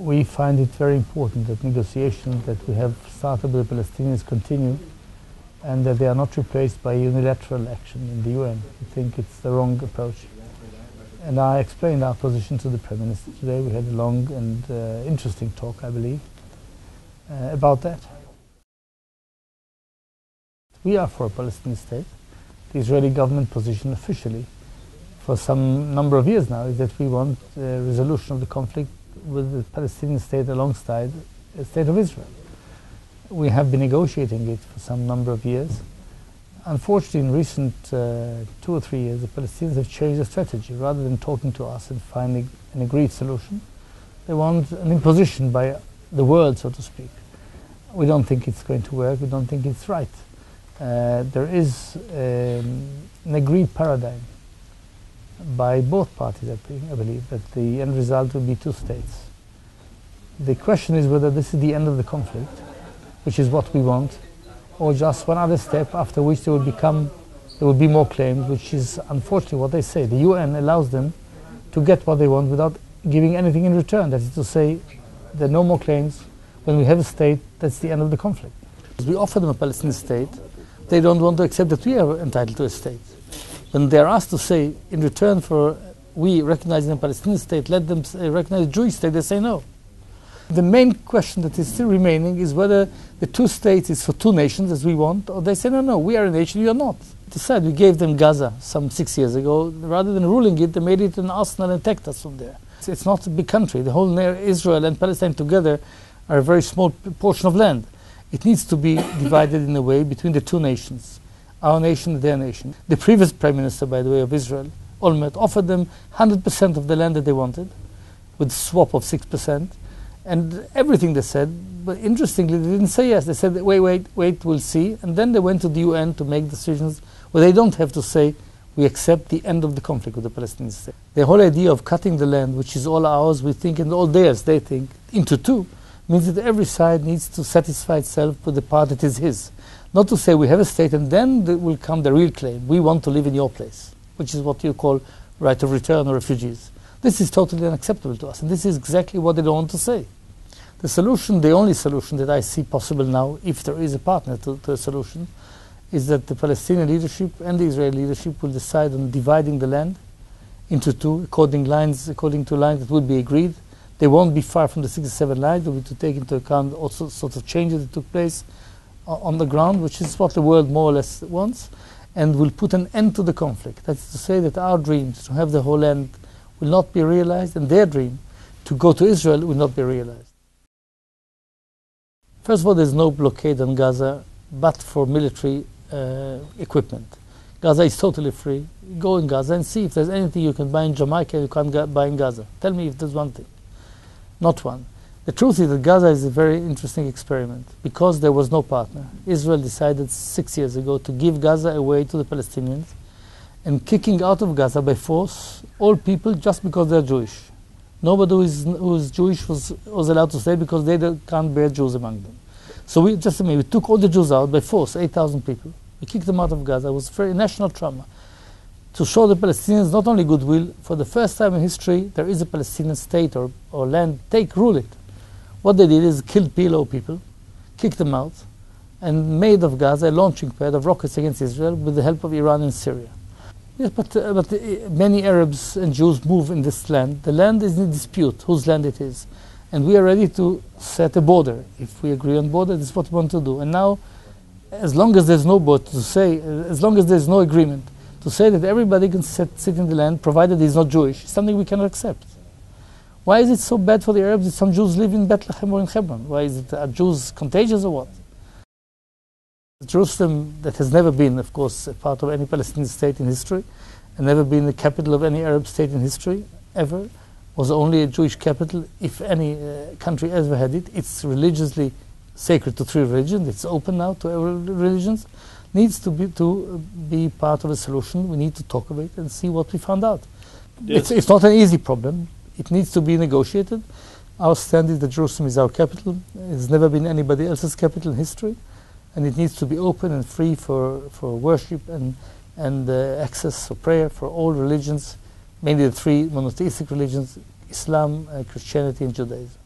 we find it very important that negotiations that we have started with the Palestinians continue, and that they are not replaced by unilateral action in the UN. I think it's the wrong approach. And I explained our position to the Prime Minister today. We had a long and interesting talk, I believe, about that. We are for a Palestinian state. The Israeli government position officially for some number of years now is that we want a resolution of the conflict with the Palestinian state alongside the state of Israel. We have been negotiating it for some number of years. Unfortunately, in recent 2 or 3 years, the Palestinians have changed their strategy. Rather than talking to us and finding an agreed solution, they want an imposition by the world, so to speak. We don't think it's going to work. We don't think it's right. There is an agreed paradigm by both parties, I believe, that the end result will be 2 states. The question is whether this is the end of the conflict, which is what we want, or just one other step after which there will be more claims, which is unfortunately what they say. The UN allows them to get what they want without giving anything in return. That is to say, there are no more claims. When we have a state, that's the end of the conflict. We offer them a Palestinian state. They don't want to accept that we are entitled to a state. When they are asked to say, in return for we recognizing a Palestinian state, let them recognize a Jewish state, they say no. The main question that is still remaining is whether the 2 states is for 2 nations as we want, or they say, no, we are a nation, you are not. Decide, we gave them Gaza some 6 years ago. Rather than ruling it, they made it an arsenal and attacked us from there. It's not a big country. The whole Israel and Palestine together are a very small portion of land. It needs to be divided in a way between the 2 nations, our nation and their nation. The previous Prime Minister, by the way, of Israel, Olmert, offered them 100% of the land that they wanted, with a swap of 6%. And everything they said, but interestingly, they didn't say yes. They said, wait, we'll see. And then they went to the UN to make decisions where they don't have to say, we accept the end of the conflict with the Palestinian state. The whole idea of cutting the land, which is all ours, we think, and all theirs, they think, into 2, means that every side needs to satisfy itself with the part that is his. Not to say we have a state and then will come the real claim. We want to live in your place, which is what you call right of return or refugees. This is totally unacceptable to us, and this is exactly what they don't want to say. The solution, the only solution that I see possible now, if there is a partner to a solution, is that the Palestinian leadership and the Israeli leadership will decide on dividing the land into 2, according to lines that would be agreed. They won't be far from the 67 lines. They will to take into account also sorts of changes that took place on the ground, which is what the world more or less wants, and will put an end to the conflict. That's to say that our dreams to have the whole land will not be realized, and their dream to go to Israel will not be realized. First of all, there's no blockade on Gaza but for military equipment. Gaza is totally free. Go in Gaza and see if there's anything you can buy in Jamaica you can't buy in Gaza. Tell me if there's one thing. Not one. The truth is that Gaza is a very interesting experiment because there was no partner. Israel decided 6 years ago to give Gaza away to the Palestinians and kicking out of Gaza by force all people just because they're Jewish. Nobody who is Jewish was allowed to stay because they can't bear Jews among them. So we took all the Jews out by force, 8,000 people. We kicked them out of Gaza. It was very national trauma. To show the Palestinians not only goodwill, for the first time in history, there is a Palestinian state or land, rule it. What they did is killed PLO people, kicked them out, and made of Gaza a launching pad of rockets against Israel with the help of Iran and Syria. Yes, but many Arabs and Jews move in this land. The land is in dispute, whose land it is. And we are ready to set a border. If we agree on border, this is what we want to do. And now, as long as there's no border to say, as long as there's no agreement, to say that everybody can sit in the land, provided he's not Jewish, is something we cannot accept. Why is it so bad for the Arabs that some Jews live in Bethlehem or in Hebron? Why is it, are Jews contagious or what? Jerusalem, that has never been, of course, a part of any Palestinian state in history, and never been the capital of any Arab state in history, ever, was only a Jewish capital, if any country ever had it. It's religiously sacred to 3 religions. It's open now to all religions. Needs to be part of a solution. We need to talk about it and see what we found out. Yes. It's not an easy problem. It needs to be negotiated. Our stand is that Jerusalem is our capital. It's never been anybody else's capital in history. And it needs to be open and free for worship and access for prayer for all religions, mainly the 3 monotheistic religions, Islam, Christianity and Judaism.